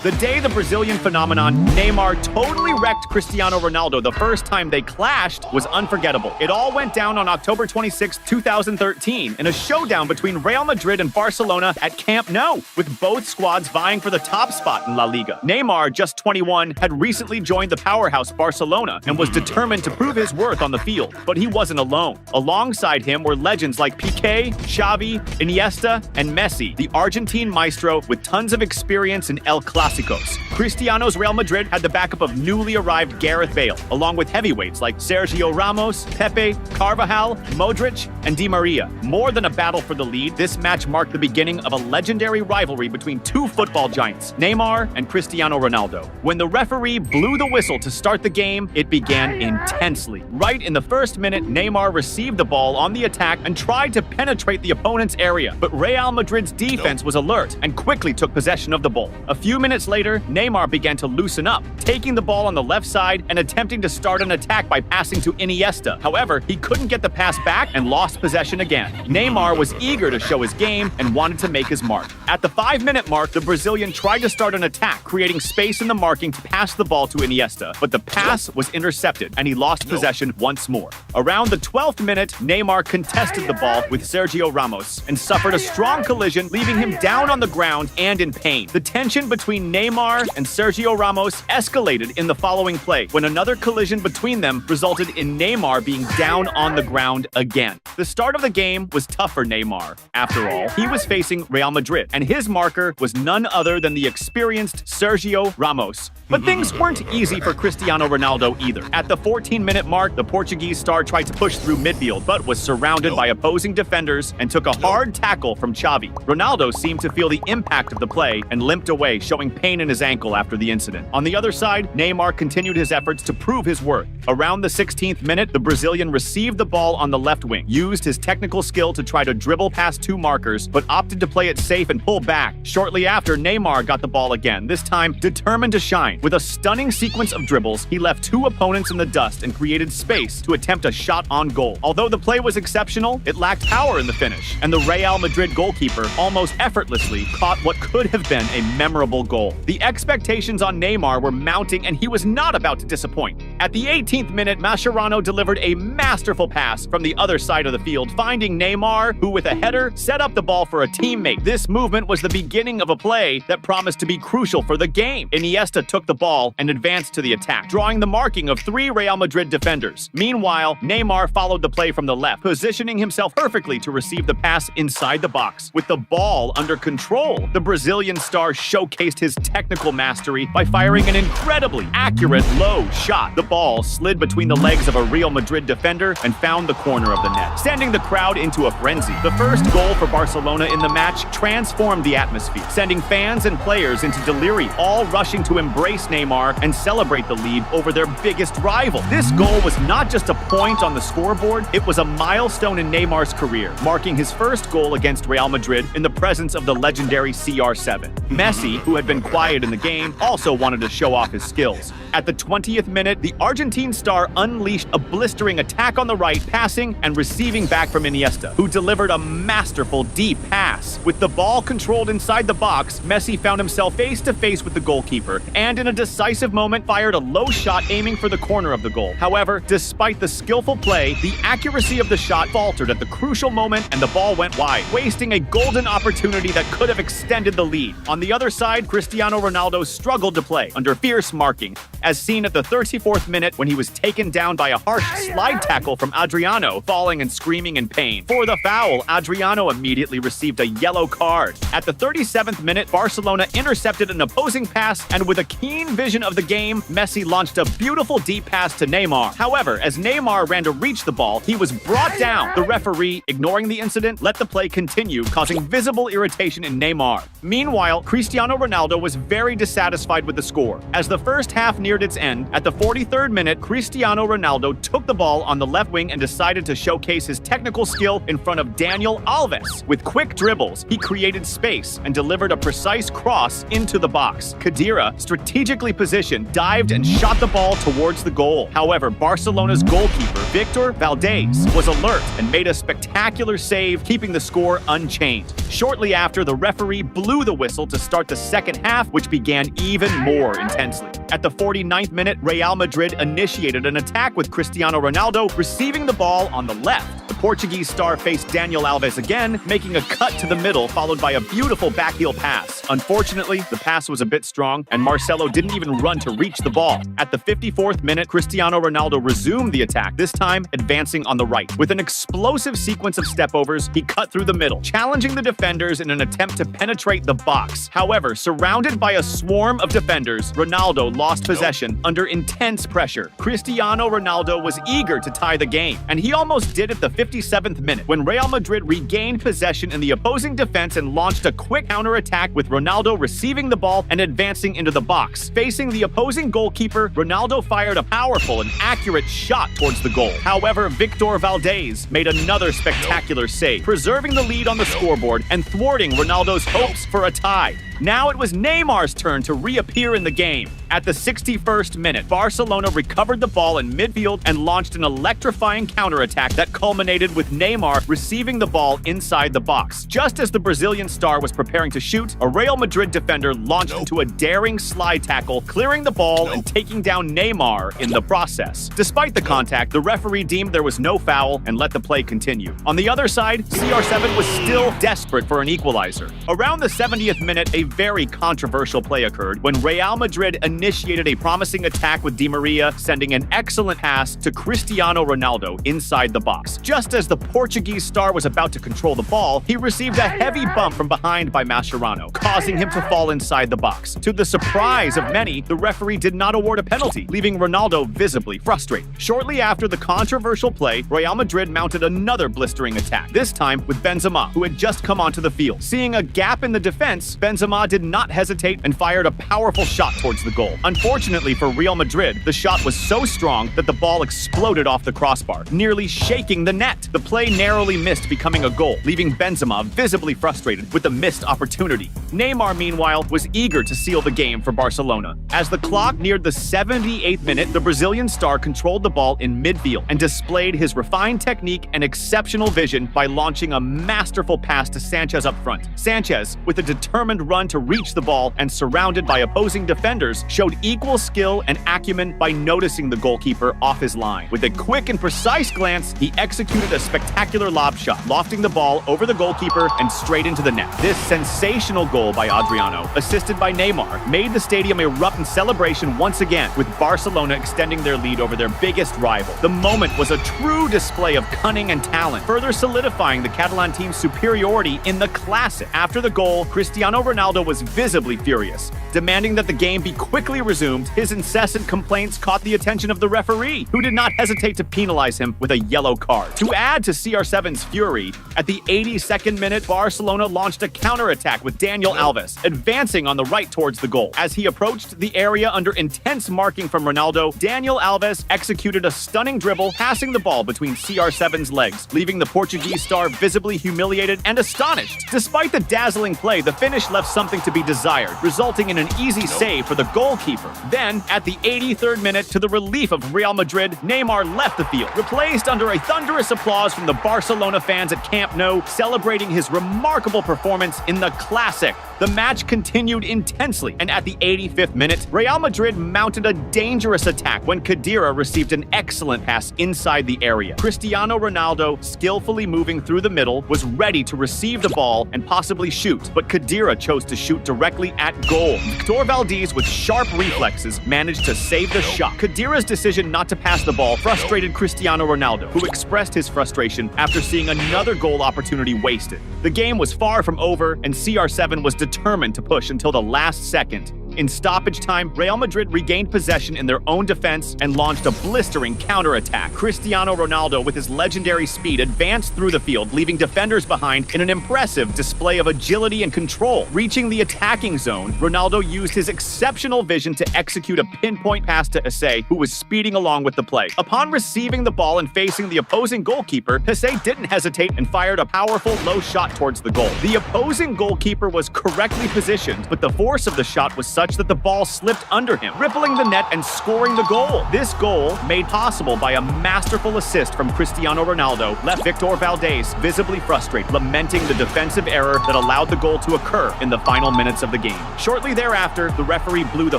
The day the Brazilian phenomenon Neymar totally wrecked Cristiano Ronaldo the first time they clashed was unforgettable. It all went down on October 26, 2013, in a showdown between Real Madrid and Barcelona at Camp Nou, with both squads vying for the top spot in La Liga. Neymar, just 21, had recently joined the powerhouse Barcelona and was determined to prove his worth on the field. But he wasn't alone. Alongside him were legends like Piqué, Xavi, Iniesta, and Messi, the Argentine maestro with tons of experience in El Clásicos. Cristiano's Real Madrid had the backup of newly arrived Gareth Bale, along with heavyweights like Sergio Ramos, Pepe, Carvajal, Modric, and Di Maria. More than a battle for the lead, this match marked the beginning of a legendary rivalry between two football giants, Neymar and Cristiano Ronaldo. When the referee blew the whistle to start the game, it began intensely. Right in the first minute, Neymar received the ball on the attack and tried to penetrate the opponent's area, but Real Madrid's defense was alert and quickly took possession of the ball. A few minutes later, Neymar began to loosen up, taking the ball on the left side and attempting to start an attack by passing to Iniesta. However, he couldn't get the pass back and lost possession again. Neymar was eager to show his game and wanted to make his mark. At the 5-minute mark, the Brazilian tried to start an attack, creating space in the marking to pass the ball to Iniesta, but the pass was intercepted and he lost possession once more. Around the 12th minute, Neymar contested the ball with Sergio Ramos and suffered a strong collision, leaving him down on the ground and in pain. The tension between Neymar and Sergio Ramos escalated in the following play, when another collision between them resulted in Neymar being down on the ground again. The start of the game was tough for Neymar. After all, he was facing Real Madrid, and his marker was none other than the experienced Sergio Ramos. But things weren't easy for Cristiano Ronaldo either. At the 14-minute mark, the Portuguese star tried to push through midfield, but was surrounded by opposing defenders and took a hard tackle from Xavi. Ronaldo seemed to feel the impact of the play and limped away, showing pain in his ankle after the incident. On the other side, Neymar continued his efforts to prove his worth. Around the 16th minute, the Brazilian received the ball on the left wing, used his technical skill to try to dribble past two markers, but opted to play it safe and pull back. Shortly after, Neymar got the ball again, this time determined to shine. With a stunning sequence of dribbles, he left two opponents in the dust and created space to attempt a shot on goal. Although the play was exceptional, it lacked power in the finish, and the Real Madrid goalkeeper almost effortlessly caught what could have been a memorable goal. The expectations on Neymar were mounting, and he was not about to disappoint. At the 18th minute, Mascherano delivered a masterful pass from the other side of the field, finding Neymar, who with a header set up the ball for a teammate. This movement was the beginning of a play that promised to be crucial for the game. Iniesta took the ball and advanced to the attack, drawing the marking of three Real Madrid defenders. Meanwhile, Neymar followed the play from the left, positioning himself perfectly to receive the pass inside the box. With the ball under control, the Brazilian star showcased his technical mastery by firing an incredibly accurate low shot. The ball slid between the legs of a Real Madrid defender and found the corner of the net, sending the crowd into a frenzy. The first goal for Barcelona in the match transformed the atmosphere, sending fans and players into delirium, all rushing to embrace Neymar and celebrate the lead over their biggest rival. This goal was not just a point on the scoreboard, it was a milestone in Neymar's career, marking his first goal against Real Madrid in the presence of the legendary CR7. Messi, who had been quiet in the game, also wanted to show off his skills. At the 20th minute, the Argentine star unleashed a blistering attack on the right, passing and receiving back from Iniesta, who delivered a masterful deep pass. With the ball controlled inside the box, Messi found himself face-to-face with the goalkeeper, and in a decisive moment fired a low shot aiming for the corner of the goal. However, despite the skillful play, the accuracy of the shot faltered at the crucial moment and the ball went wide, wasting a golden opportunity that could have extended the lead. On the other side, Cristiano Ronaldo struggled to play under fierce marking, as seen at the 34th minute when he was taken down by a harsh slide tackle from Adriano, falling and screaming in pain. For the foul, Adriano immediately received a yellow card. At the 37th minute, Barcelona intercepted an opposing pass, and with a keen vision of the game, Messi launched a beautiful deep pass to Neymar. However, as Neymar ran to reach the ball, he was brought down. The referee, ignoring the incident, let the play continue, causing visible irritation in Neymar. Meanwhile, Cristiano Ronaldo was very dissatisfied with the score. As the first half neared its end, at the 43rd minute, Cristiano Ronaldo took the ball on the left wing and decided to showcase his technical skill in front of Daniel Alves. With quick dribbles, he created space and delivered a precise cross into the box. Khedira, strategically positioned, dived and shot the ball towards the goal. However, Barcelona's goalkeeper, Victor Valdés, was alert and made a spectacular save, keeping the score unchanged. Shortly after, the referee blew the whistle to start the second half, half, which began even more intensely. At the 49th minute, Real Madrid initiated an attack with Cristiano Ronaldo receiving the ball on the left. The Portuguese star faced Daniel Alves again, making a cut to the middle, followed by a beautiful backheel pass. Unfortunately, the pass was a bit strong, and Marcelo didn't even run to reach the ball. At the 54th minute, Cristiano Ronaldo resumed the attack, this time advancing on the right. With an explosive sequence of stepovers, he cut through the middle, challenging the defenders in an attempt to penetrate the box. However, surrounded by a swarm of defenders, Ronaldo lost possession under intense pressure. Cristiano Ronaldo was eager to tie the game, and he almost did at the 57th minute when Real Madrid regained possession in the opposing defense and launched a quick counterattack with Ronaldo receiving the ball and advancing into the box. Facing the opposing goalkeeper, Ronaldo fired a powerful and accurate shot towards the goal. However, Victor Valdez made another spectacular save, preserving the lead on the scoreboard and thwarting Ronaldo's hopes for a tie. Now it was Neymar's turn to reappear in the game. At the 61st minute, Barcelona recovered the ball in midfield and launched an electrifying counterattack that culminated with Neymar receiving the ball inside the box. Just as the Brazilian star was preparing to shoot, a Real Madrid defender launched into a daring slide tackle, clearing the ball and taking down Neymar in the process. Despite the contact, the referee deemed there was no foul and let the play continue. On the other side, CR7 was still desperate for an equalizer. Around the 70th minute, a very controversial play occurred when Real Madrid initiated a promising attack with Di Maria, sending an excellent pass to Cristiano Ronaldo inside the box. Just as the Portuguese star was about to control the ball, he received a heavy bump from behind by Mascherano, causing him to fall inside the box. To the surprise of many, the referee did not award a penalty, leaving Ronaldo visibly frustrated. Shortly after the controversial play, Real Madrid mounted another blistering attack, this time with Benzema, who had just come onto the field. Seeing a gap in the defense, Benzema did not hesitate and fired a powerful shot towards the goal. Unfortunately for Real Madrid, the shot was so strong that the ball exploded off the crossbar, nearly shaking the net. The play narrowly missed becoming a goal, leaving Benzema visibly frustrated with the missed opportunity. Neymar, meanwhile, was eager to seal the game for Barcelona. As the clock neared the 78th minute, the Brazilian star controlled the ball in midfield and displayed his refined technique and exceptional vision by launching a masterful pass to Sanchez up front. Sanchez, with a determined run to reach the ball and surrounded by opposing defenders, showed equal skill and acumen by noticing the goalkeeper off his line. With a quick and precise glance, he executed a spectacular lob shot, lofting the ball over the goalkeeper and straight into the net. This sensational goal by Adriano, assisted by Neymar, made the stadium erupt in celebration once again, with Barcelona extending their lead over their biggest rival. The moment was a true display of cunning and talent, further solidifying the Catalan team's superiority in the classic. After the goal, Cristiano Ronaldo was visibly furious, demanding that the game be quickly resumed. His incessant complaints caught the attention of the referee, who did not hesitate to penalize him with a yellow card. To add to CR7's fury, at the 82nd minute, Barcelona launched a counterattack with Daniel Alves, advancing on the right towards the goal. As he approached the area under intense marking from Ronaldo, Daniel Alves executed a stunning dribble, passing the ball between CR7's legs, leaving the Portuguese star visibly humiliated and astonished. Despite the dazzling play, the finish left something to be desired, resulting in an easy save for the goalkeeper. Then, at the 83rd minute, to the relief of Real Madrid, Neymar left the field, replaced under a thunderous applause from the Barcelona fans at Camp Nou, celebrating his remarkable performance in the classic. The match continued intensely, and at the 85th minute, Real Madrid mounted a dangerous attack when Khedira received an excellent pass inside the area. Cristiano Ronaldo, skillfully moving through the middle, was ready to receive the ball and possibly shoot, but Khedira chose to shoot directly at goal. Victor Valdez, with sharp reflexes, managed to save the shot. Khedira's decision not to pass the ball frustrated Cristiano Ronaldo, who expressed his frustration after seeing another goal opportunity wasted. The game was far from over, and CR7 was determined to push until the last second. In stoppage time, Real Madrid regained possession in their own defense and launched a blistering counterattack. Cristiano Ronaldo, with his legendary speed, advanced through the field, leaving defenders behind in an impressive display of agility and control. Reaching the attacking zone, Ronaldo used his exceptional vision to execute a pinpoint pass to Issei, who was speeding along with the play. Upon receiving the ball and facing the opposing goalkeeper, Issei didn't hesitate and fired a powerful low shot towards the goal. The opposing goalkeeper was correctly positioned, but the force of the shot was such such that the ball slipped under him, rippling the net and scoring the goal. This goal, made possible by a masterful assist from Cristiano Ronaldo, left Victor Valdés visibly frustrated, lamenting the defensive error that allowed the goal to occur in the final minutes of the game. Shortly thereafter, the referee blew the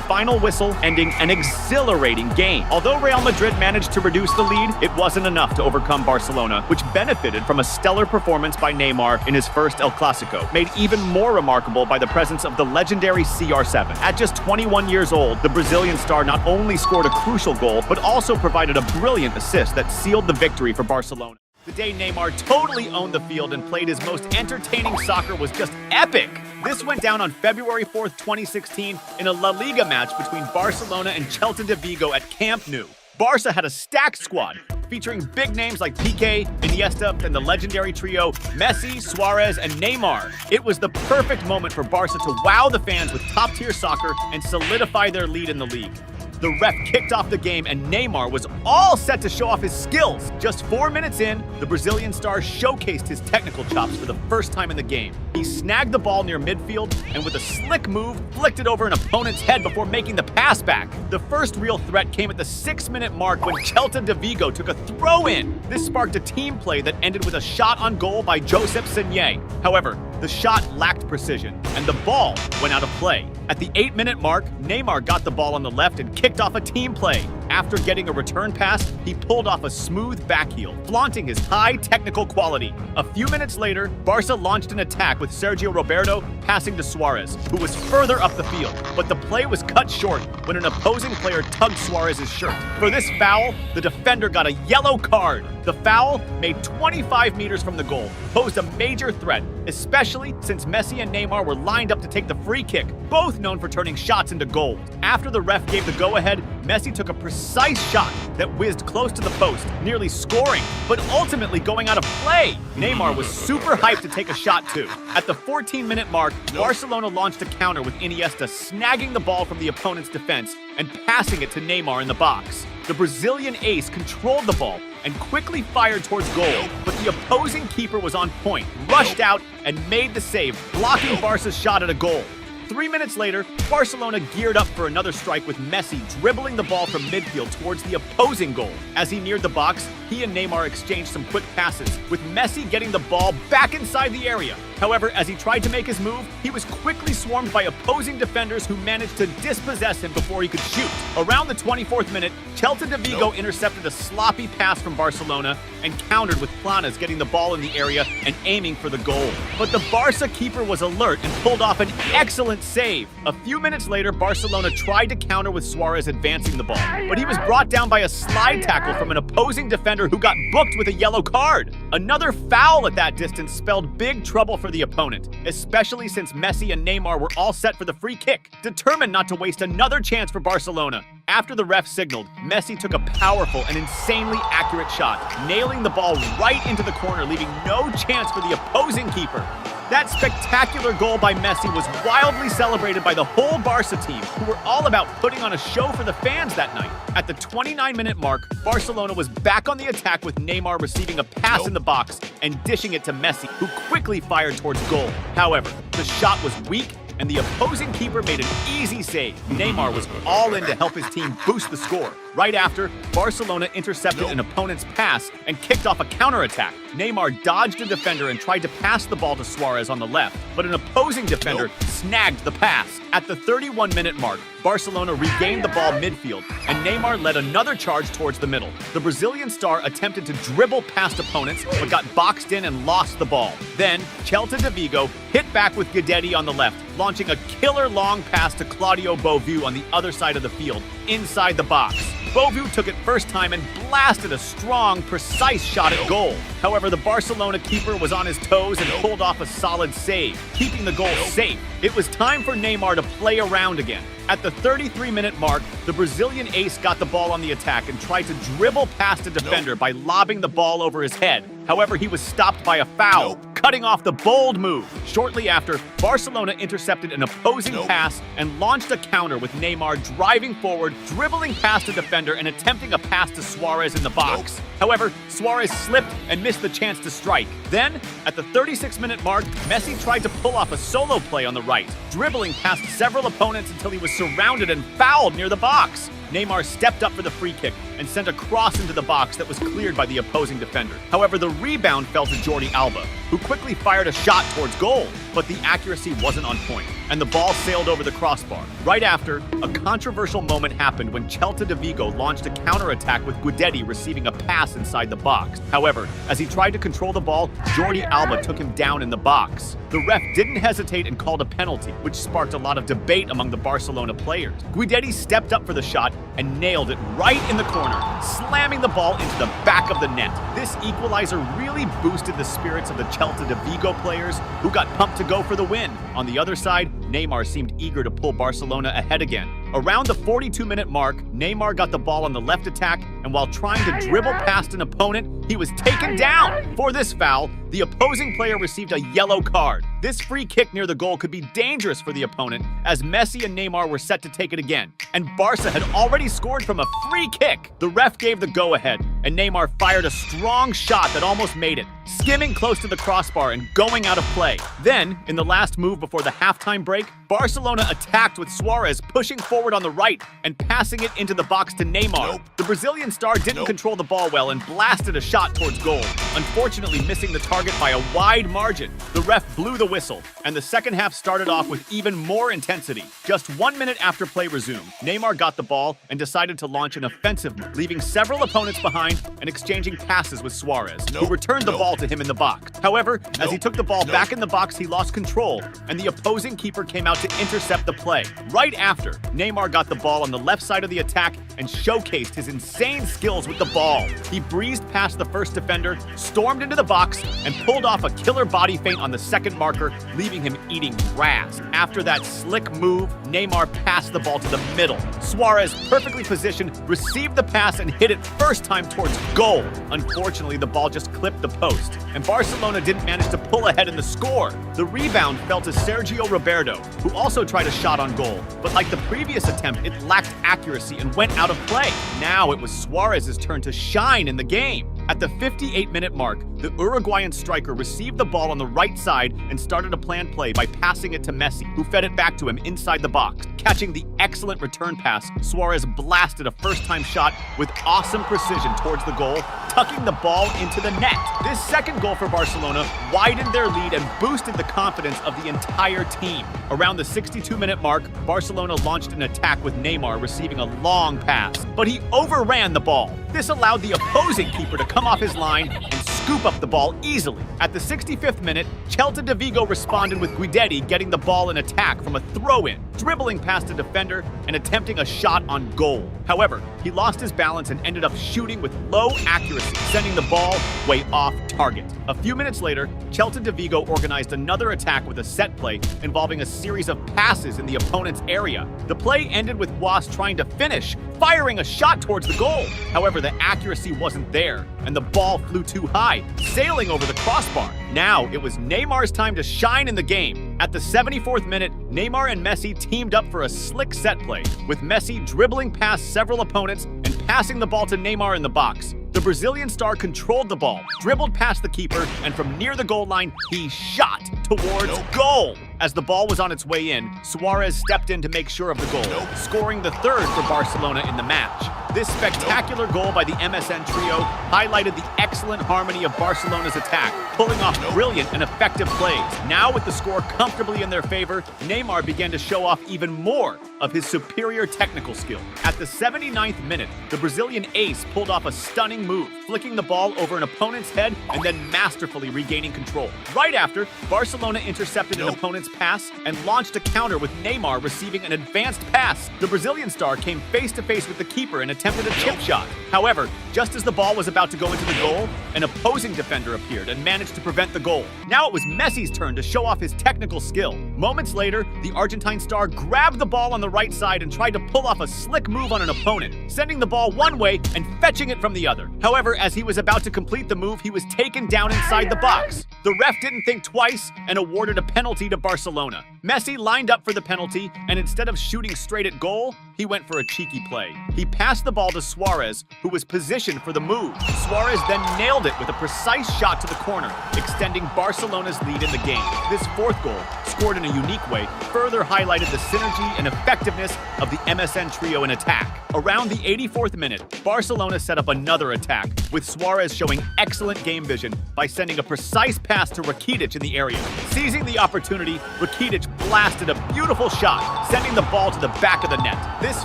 final whistle, ending an exhilarating game. Although Real Madrid managed to reduce the lead, it wasn't enough to overcome Barcelona, which benefited from a stellar performance by Neymar in his first El Clasico, made even more remarkable by the presence of the legendary CR7. At just 21 years old, the Brazilian star not only scored a crucial goal, but also provided a brilliant assist that sealed the victory for Barcelona. The day Neymar totally owned the field and played his most entertaining soccer was just epic. This went down on February 4th, 2016 in a La Liga match between Barcelona and Celta de Vigo at Camp Nou. Barca had a stacked squad, featuring big names like Piqué, Iniesta, and the legendary trio Messi, Suarez, and Neymar. It was the perfect moment for Barca to wow the fans with top-tier soccer and solidify their lead in the league. The ref kicked off the game and Neymar was all set to show off his skills. Just 4 minutes in, the Brazilian star showcased his technical chops for the first time in the game. He snagged the ball near midfield and with a slick move, flicked it over an opponent's head before making the pass back. The first real threat came at the 6-minute mark when Celta de Vigo took a throw-in. This sparked a team play that ended with a shot on goal by Josep Senye. However, the shot lacked precision, and the ball went out of play. At the 8-minute mark, Neymar got the ball on the left and kicked off a team play. After getting a return pass, he pulled off a smooth backheel, flaunting his high technical quality. A few minutes later, Barca launched an attack with Sergio Roberto passing to Suarez, who was further up the field. But the play was cut short when an opposing player tugged Suarez's shirt. For this foul, the defender got a yellow card. The foul, made 25 meters from the goal, posed a major threat, especially since Messi and Neymar were lined up to take the free kick, both known for turning shots into goals. After the ref gave the go-ahead, Messi took a precise shot that whizzed close to the post, nearly scoring, but ultimately going out of play. Neymar was super hyped to take a shot too. At the 14-minute mark, Barcelona launched a counter with Iniesta snagging the ball from the opponent's defense and passing it to Neymar in the box. The Brazilian ace controlled the ball and quickly fired towards goal, but the opposing keeper was on point, rushed out, and made the save, blocking Barca's shot at a goal. 3 minutes later, Barcelona geared up for another strike with Messi dribbling the ball from midfield towards the opposing goal. As he neared the box, he and Neymar exchanged some quick passes, with Messi getting the ball back inside the area. However, as he tried to make his move, he was quickly swarmed by opposing defenders who managed to dispossess him before he could shoot. Around the 24th minute, Celta de Vigo intercepted a sloppy pass from Barcelona and countered with Planas getting the ball in the area and aiming for the goal. But the Barca keeper was alert and pulled off an excellent save. A few minutes later, Barcelona tried to counter with Suarez advancing the ball, but he was brought down by a slide tackle from an opposing defender who got booked with a yellow card. Another foul at that distance spelled big trouble for the opponent, especially since Messi and Neymar were all set for the free kick, determined not to waste another chance for Barcelona. After the ref signaled, Messi took a powerful and insanely accurate shot, nailing the ball right into the corner, leaving no chance for the opposing keeper. That spectacular goal by Messi was wildly celebrated by the whole Barca team, who were all about putting on a show for the fans that night. At the 29-minute mark, Barcelona was back on the attack with Neymar receiving a pass in the box and dishing it to Messi, who quickly fired towards goal. However, the shot was weak and the opposing keeper made an easy save. Neymar was all in to help his team boost the score. Right after, Barcelona intercepted an opponent's pass and kicked off a counterattack. Neymar dodged a defender and tried to pass the ball to Suarez on the left, but an opposing defender snagged the pass. At the 31-minute mark, Barcelona regained the ball midfield, and Neymar led another charge towards the middle. The Brazilian star attempted to dribble past opponents, but got boxed in and lost the ball. Then, Celta de Vigo hit back with Guedetti on the left, launching a killer long pass to Claudio Beauvue on the other side of the field, inside the box. Beauvue took it first time and blasted a strong, precise shot at goal. However, the Barcelona keeper was on his toes and pulled off a solid save, keeping the goal safe. It was time for Neymar to play around again. At the 33-minute mark, the Brazilian ace got the ball on the attack and tried to dribble past a defender by lobbing the ball over his head. However, he was stopped by a foul, cutting off the bold move. Shortly after, Barcelona intercepted an opposing pass and launched a counter with Neymar driving forward, dribbling past a defender and attempting a pass to Suarez in the box. However, Suarez slipped and missed the chance to strike. Then, at the 36-minute mark, Messi tried to pull off a solo play on the right, dribbling past several opponents until he was surrounded and fouled near the box. Neymar stepped up for the free kick and sent a cross into the box that was cleared by the opposing defender. However, the rebound fell to Jordi Alba, who quickly fired a shot towards goal, but the accuracy wasn't on point, and the ball sailed over the crossbar. Right after, a controversial moment happened when Celta de Vigo launched a counterattack with Guidetti receiving a pass inside the box. However, as he tried to control the ball, Jordi Alba took him down in the box. The ref didn't hesitate and called a penalty, which sparked a lot of debate among the Barcelona players. Guidetti stepped up for the shot and nailed it right in the corner, slamming the ball into the back of the net. This equalizer really boosted the spirits of the Celta de Vigo players, who got pumped to go for the win. On the other side, Neymar seemed eager to pull Barcelona ahead again. Around the 42-minute mark, Neymar got the ball on the left attack, and while trying to dribble past an opponent, he was taken down. For this foul, the opposing player received a yellow card. This free kick near the goal could be dangerous for the opponent, as Messi and Neymar were set to take it again, and Barca had already scored from a free kick. The ref gave the go-ahead, and Neymar fired a strong shot that almost made it, skimming close to the crossbar and going out of play. Then, in the last move before the halftime break, Barcelona attacked with Suarez pushing forward on the right and passing it into the box to Neymar. The Brazilian star didn't control the ball well and blasted a shot towards goal, unfortunately missing the target by a wide margin. The ref blew the whistle, and the second half started off with even more intensity. Just 1 minute after play resumed, Neymar got the ball and decided to launch an offensive move, leaving several opponents behind and exchanging passes with Suarez, who returned the ball to him in the box. However, as he took the ball back in the box, he lost control, and the opposing keeper came out to intercept the play. Right after, Neymar got the ball on the left side of the attack and showcased his insane skills with the ball. He breezed past the first defender, stormed into the box, and pulled off a killer body feint on the second marker, leaving him eating grass. After that slick move, Neymar passed the ball to the middle. Suarez, perfectly positioned, received the pass and hit it first time towards goal. Unfortunately, the ball just clipped the post, and Barcelona didn't manage to pull ahead in the score. The rebound fell to Sergio Roberto, who also tried a shot on goal, but like the previous attempt, it lacked accuracy and went out of play. Now it was Suarez's turn to shine in the game. At the 58-minute mark, the Uruguayan striker received the ball on the right side and started a planned play by passing it to Messi, who fed it back to him inside the box. Catching the excellent return pass, Suarez blasted a first-time shot with awesome precision towards the goal, tucking the ball into the net. This second goal for Barcelona widened their lead and boosted the confidence of the entire team. Around the 62-minute mark, Barcelona launched an attack with Neymar receiving a long pass, but he overran the ball. This allowed the opposing keeper to come off his line and scoop up the ball easily. At the 65th minute, Celta de Vigo responded with Guidetti getting the ball in attack from a throw-in, dribbling past a defender and attempting a shot on goal. However, he lost his balance and ended up shooting with low accuracy, sending the ball way off target. A few minutes later, Celta de Vigo organized another attack with a set play involving a series of passes in the opponent's area. The play ended with Was trying to finish, firing a shot towards the goal. However, the accuracy wasn't there, and the ball flew too high, sailing over the crossbar. Now, it was Neymar's time to shine in the game. At the 74th minute, Neymar and Messi teamed up for a slick set play, with Messi dribbling past several opponents and passing the ball to Neymar in the box. The Brazilian star controlled the ball, dribbled past the keeper, and from near the goal line, he shot towards goal. As the ball was on its way in, Suarez stepped in to make sure of the goal, scoring the third for Barcelona in the match. This spectacular goal by the MSN trio highlighted the excellent harmony of Barcelona's attack, pulling off brilliant and effective plays. Now, with the score comfortably in their favor, Neymar began to show off even more of his superior technical skill. At the 79th minute, the Brazilian ace pulled off a stunning move, flicking the ball over an opponent's head and then masterfully regaining control. Right after, Barcelona intercepted an opponent's pass and launched a counter with Neymar receiving an advanced pass. The Brazilian star came face-to-face with the keeper and attempted a chip shot. However, just as the ball was about to go into the goal, an opposing defender appeared and managed to prevent the goal. Now it was Messi's turn to show off his technical skill. Moments later, the Argentine star grabbed the ball on the right side and tried to pull off a slick move on an opponent, sending the ball one way and fetching it from the other. However, as he was about to complete the move, he was taken down inside the box. The ref didn't think twice and awarded a penalty to Barcelona. Messi lined up for the penalty, and instead of shooting straight at goal, he went for a cheeky play. He passed the ball to Suarez, who was positioned for the move. Suarez then nailed it with a precise shot to the corner, extending Barcelona's lead in the game. This fourth goal, scored in a unique way, further highlighted the synergy and effectiveness of the MSN trio in attack. Around the 84th minute, Barcelona set up another attack, with Suarez showing excellent game vision by sending a precise pass to Rakitic in the area. Seizing the opportunity, Rakitic blasted a beautiful shot, sending the ball to the back of the net. This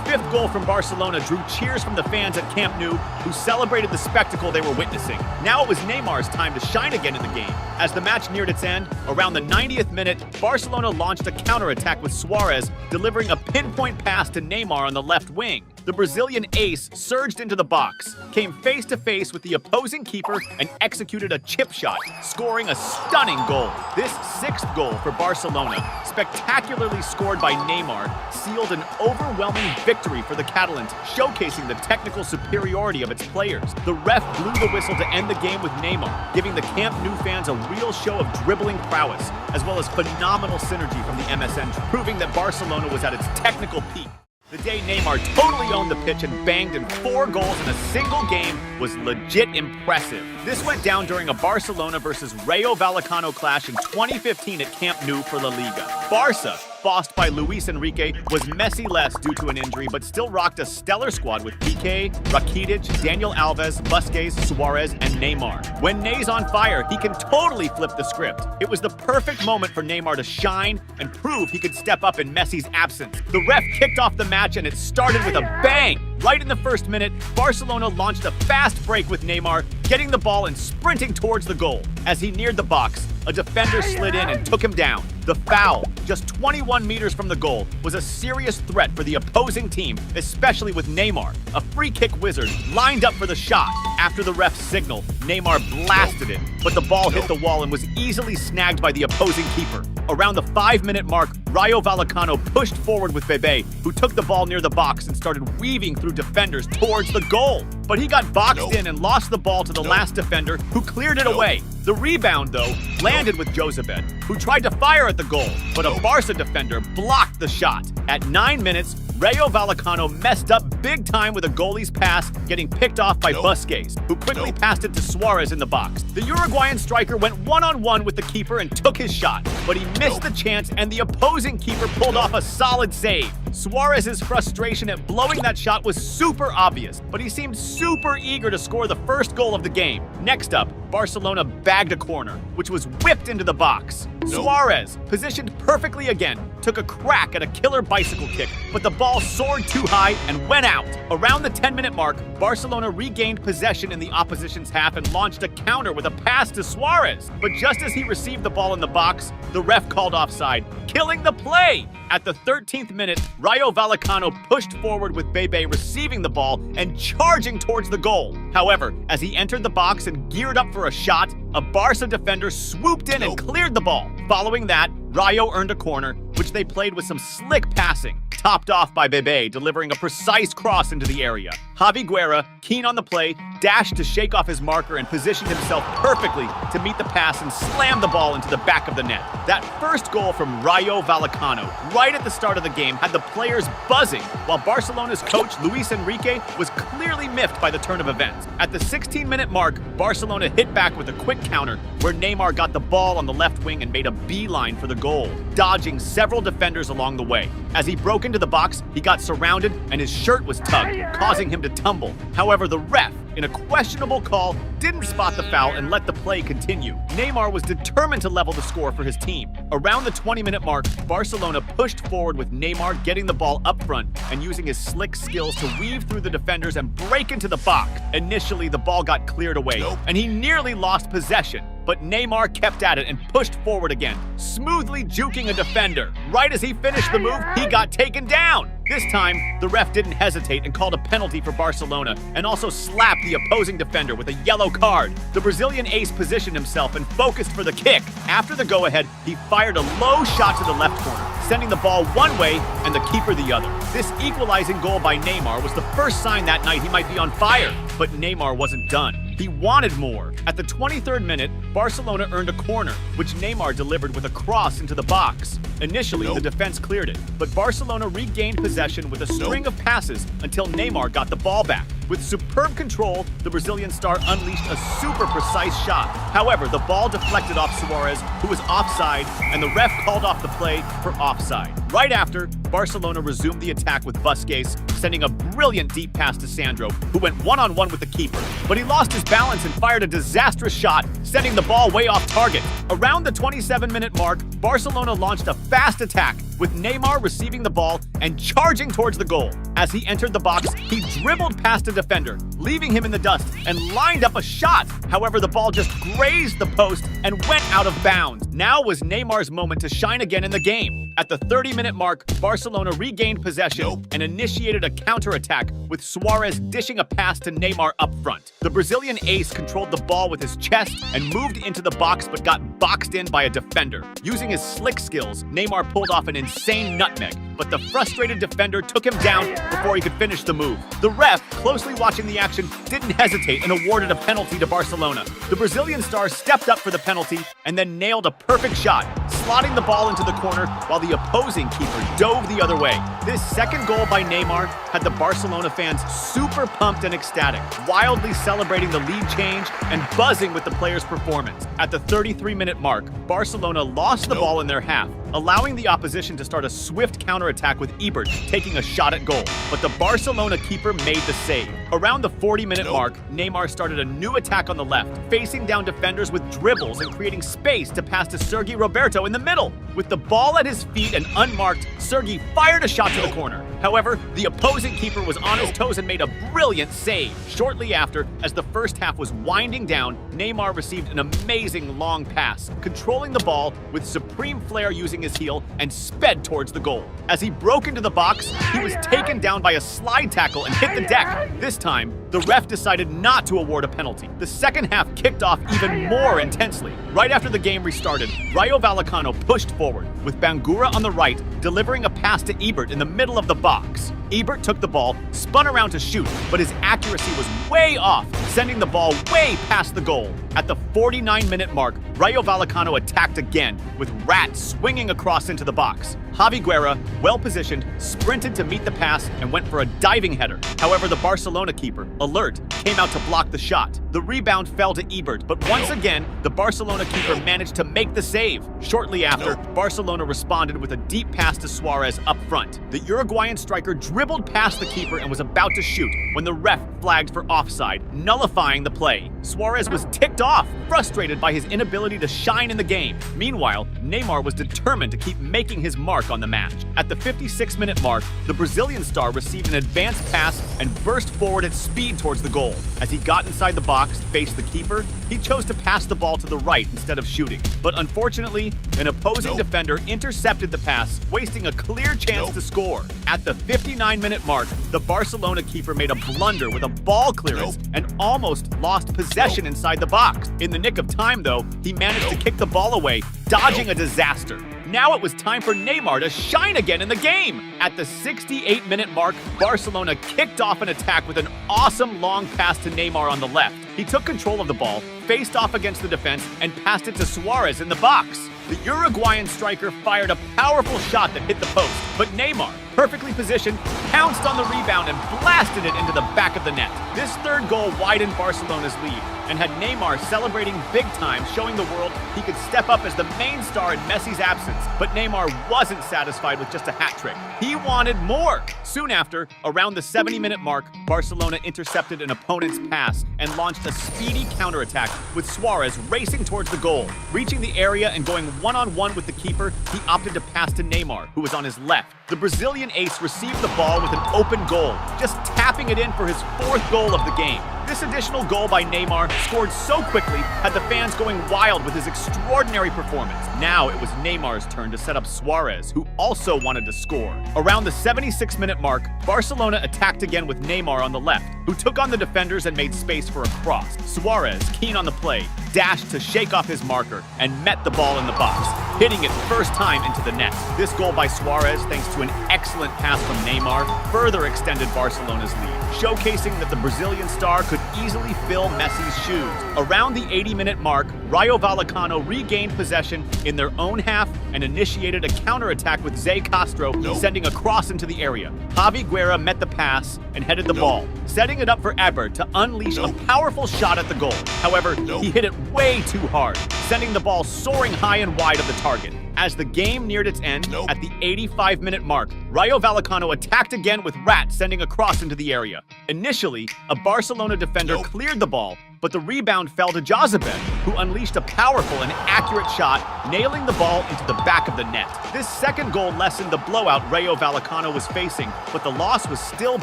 fifth goal from Barcelona drew cheers from the fans at Camp Nou, who celebrated the spectacle they were witnessing. Now it was Neymar's time to shine again in the game. As the match neared its end, around the 90th minute, Barcelona launched a counterattack with Suarez delivering a pinpoint pass to Neymar on the left wing. The Brazilian ace surged into the box, came face-to-face with the opposing keeper, and executed a chip shot, scoring a stunning goal. This sixth goal for Barcelona, spectacularly scored by Neymar, sealed an overwhelming victory for the Catalans, showcasing the technical superiority of its players. The ref blew the whistle to end the game with Neymar, giving the Camp Nou fans a real show of dribbling prowess, as well as phenomenal synergy from the MSN, proving that Barcelona was at its technical peak. The day Neymar totally owned the pitch and banged in 4 goals in a single game was legit impressive. This went down during a Barcelona versus Rayo Vallecano clash in 2015 at Camp Nou for La Liga. Barca, bossed by Luis Enrique, was Messi-less due to an injury, but still rocked a stellar squad with Piqué, Rakitic, Daniel Alves, Busquets, Suarez, and Neymar. When Ney's on fire, he can totally flip the script. It was the perfect moment for Neymar to shine and prove he could step up in Messi's absence. The ref kicked off the match and it started with a bang. Right in the first minute, Barcelona launched a fast break with Neymar, getting the ball and sprinting towards the goal. As he neared the box, a defender slid in and took him down. The foul, just 21 meters from the goal, was a serious threat for the opposing team, especially with Neymar, a free kick wizard, lined up for the shot. After the ref's signal, Neymar blasted it, but the ball hit the wall and was easily snagged by the opposing keeper. Around the 5-minute mark, Rayo Vallecano pushed forward with Bebe, who took the ball near the box and started weaving through defenders towards the goal. But he got boxed in and lost the ball to the last defender, who cleared it away. The rebound, though, landed with Josebed, who tried to fire at the goal, but a Barca defender blocked the shot. At 9 minutes, Rayo Vallecano messed up big time with a goalie's pass getting picked off by Busquets, who quickly passed it to Suarez in the box. The Uruguayan striker went one-on-one with the keeper and took his shot, but he missed the chance and the opposing keeper pulled off a solid save. Suarez's frustration at blowing that shot was super obvious, but he seemed super eager to score the first goal of the game. Next up, Barcelona bagged a corner, which was whipped into the box. Suarez, positioned perfectly again, took a crack at a killer bicycle kick, but the ball soared too high and went out. Around the 10-minute mark, Barcelona regained possession in the opposition's half and launched a counter with a pass to Suarez. But just as he received the ball in the box, the ref called offside, killing the play. At the 13th minute, Rayo Vallecano pushed forward with Bebe receiving the ball and charging towards the goal. However, as he entered the box and geared up for a shot, a Barca defender swooped in and cleared the ball. Following that, Rayo earned a corner, which they played with some slick passing, topped off by Bebe, delivering a precise cross into the area. Javi Guerra, keen on the play, dashed to shake off his marker and positioned himself perfectly to meet the pass and slam the ball into the back of the net. That first goal from Rayo Vallecano, right at the start of the game, had the players buzzing, while Barcelona's coach Luis Enrique was clearly miffed by the turn of events. At the 16-minute mark, Barcelona hit back with a quick counter, where Neymar got the ball on the left wing and made a beeline for the goal, dodging several defenders along the way. As he broke into the box, he got surrounded and his shirt was tugged, causing him to tumble. However, the ref, in a questionable call, didn't spot the foul and let the play continue. Neymar was determined to level the score for his team. Around the 20-minute mark, Barcelona pushed forward with Neymar getting the ball up front and using his slick skills to weave through the defenders and break into the box. Initially, the ball got cleared away, and he nearly lost possession. But Neymar kept at it and pushed forward again, smoothly juking a defender. Right as he finished the move, he got taken down. This time, the ref didn't hesitate and called a penalty for Barcelona and also slapped the opposing defender with a yellow card. The Brazilian ace positioned himself and focused for the kick. After the go-ahead, he fired a low shot to the left corner, sending the ball one way and the keeper the other. This equalizing goal by Neymar was the first sign that night he might be on fire. But Neymar wasn't done. He wanted more. At the 23rd minute, Barcelona earned a corner, which Neymar delivered with a cross into the box. Initially, the defense cleared it, but Barcelona regained possession with a string of passes until Neymar got the ball back. With superb control, the Brazilian star unleashed a super precise shot. However, the ball deflected off Suarez, who was offside, and the ref called off the play for offside. Right after, Barcelona resumed the attack with Busquets, sending a brilliant deep pass to Sandro, who went one-on-one with the keeper. But he lost his balance and fired a disastrous shot, sending the ball way off target. Around the 27-minute mark, Barcelona launched a fast attack, with Neymar receiving the ball and charging towards the goal. As he entered the box, he dribbled past a defender, leaving him in the dust, and lined up a shot. However, the ball just grazed the post and went out of bounds. Now was Neymar's moment to shine again in the game. At the 30-minute mark, Barcelona regained possession and initiated a counterattack, with Suarez dishing a pass to Neymar up front. The Brazilian ace controlled the ball with his chest and moved into the box but got boxed in by a defender. Using his slick skills, Neymar pulled off an insane nutmeg, but the frustrated defender took him down before he could finish the move. The ref, closely watching the action, didn't hesitate and awarded a penalty to Barcelona. The Brazilian star stepped up for the penalty and then nailed a perfect shot, slotting the ball into the corner while the opposing keeper dove the other way. This second goal by Neymar had the Barcelona fans super pumped and ecstatic, wildly celebrating the lead change and buzzing with the player's performance. At the 33-minute mark, Barcelona lost the ball in their half, allowing the opposition to start a swift counterattack with Ibert taking a shot at goal. But the Barcelona keeper made the save. Around the 40-minute mark, Neymar started a new attack on the left, facing down defenders with dribbles and creating space to pass to Sergi Roberto in the middle. With the ball at his feet and unmarked, Sergi fired a shot to the corner. However, the opposing keeper was on his toes and made a brilliant save. Shortly after, as the first half was winding down, Neymar received an amazing long pass, controlling the ball with supreme flair using his heel and sped towards the goal. As he broke into the box, he was taken down by a slide tackle and hit the deck. This time, the ref decided not to award a penalty. The second half kicked off even more intensely. Right after the game restarted, Rayo Vallecano pushed forward, with Bangura on the right, delivering a pass to Ibert in the middle of the box. Ibert took the ball, spun around to shoot, but his accuracy was way off, sending the ball way past the goal. At the 49-minute mark, Rayo Vallecano attacked again, with Rat swinging across into the box. Javi Guerra, well-positioned, sprinted to meet the pass and went for a diving header. However, the Barcelona keeper, alert, came out to block the shot. The rebound fell to Ibert, but once again, the Barcelona keeper managed to make the save. Shortly after, Barcelona responded with a deep pass to Suarez up front. The Uruguayan striker dribbled past the keeper and was about to shoot when the ref flagged for offside, nullifying the play. Suarez was ticked off, frustrated by his inability to shine in the game. Meanwhile, Neymar was determined to keep making his mark on the match. At the 56-minute mark, the Brazilian star received an advanced pass and burst forward at speed towards the goal. As he got inside the box to face the keeper, he chose to pass the ball to the right instead of shooting. But unfortunately, an opposing defender intercepted the pass, wasting a clear chance to score. At the 59-minute mark, the Barcelona keeper made a blunder with a ball clearance and almost lost possession inside the box. In the nick of time, though, he managed to kick the ball away, dodging a disaster. Now it was time for Neymar to shine again in the game. At the 68-minute mark, Barcelona kicked off an attack with an awesome long pass to Neymar on the left. He took control of the ball, faced off against the defense, and passed it to Suarez in the box. The Uruguayan striker fired a powerful shot that hit the post, but Neymar, perfectly positioned, pounced on the rebound and blasted it into the back of the net. This third goal widened Barcelona's lead and had Neymar celebrating big time, showing the world he could step up as the main star in Messi's absence. But Neymar wasn't satisfied with just a hat trick. He wanted more. Soon after, around the 70-minute mark, Barcelona intercepted an opponent's pass and launched a speedy counterattack with Suarez racing towards the goal. Reaching the area and going one-on-one with the keeper, he opted to pass to Neymar, who was on his left. The Brazilian ace received the ball with an open goal, just tapping it in for his fourth goal of the game. This additional goal by Neymar, scored so quickly, had the fans going wild with his extraordinary performance. Now it was Neymar's turn to set up Suarez, who also wanted to score. Around the 76-minute mark, Barcelona attacked again with Neymar on the left, who took on the defenders and made space for a cross. Suarez, keen on the play, dashed to shake off his marker and met the ball in the box, hitting it first time into the net. This goal by Suarez, thanks to an excellent pass from Neymar, further extended Barcelona's lead, showcasing that the Brazilian star could easily fill Messi's shoes. Around the 80-minute mark, Rayo Vallecano regained possession in their own half and initiated a counterattack with Zé Castro sending a cross into the area. Javi Guerra met the pass and headed the ball, setting it up for Eber to unleash a powerful shot at the goal. However, he hit it way too hard, sending the ball soaring high and wide of the target. As the game neared its end, at the 85-minute mark, Rayo Vallecano attacked again with Rat sending a cross into the area. Initially, a Barcelona defender cleared the ball, but the rebound fell to Jozabed, who unleashed a powerful and accurate shot, nailing the ball into the back of the net. This second goal lessened the blowout Rayo Vallecano was facing, but the loss was still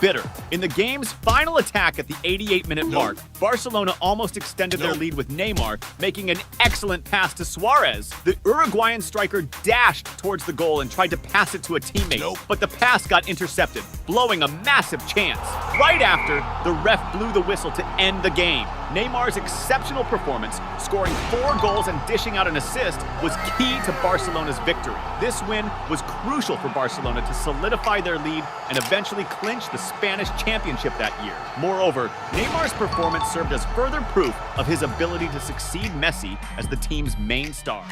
bitter. In the game's final attack at the 88-minute mark, Barcelona almost extended their lead with Neymar, making an excellent pass to Suarez. The Uruguayan striker dashed towards the goal and tried to pass it to a teammate, but the pass got intercepted, blowing a massive chance. Right after, the ref blew the whistle to end the game. Neymar's exceptional performance, scoring 4 goals and dishing out an assist, was key to Barcelona's victory. This win was crucial for Barcelona to solidify their lead and eventually clinch the Spanish championship that year. Moreover, Neymar's performance served as further proof of his ability to succeed Messi as the team's main star.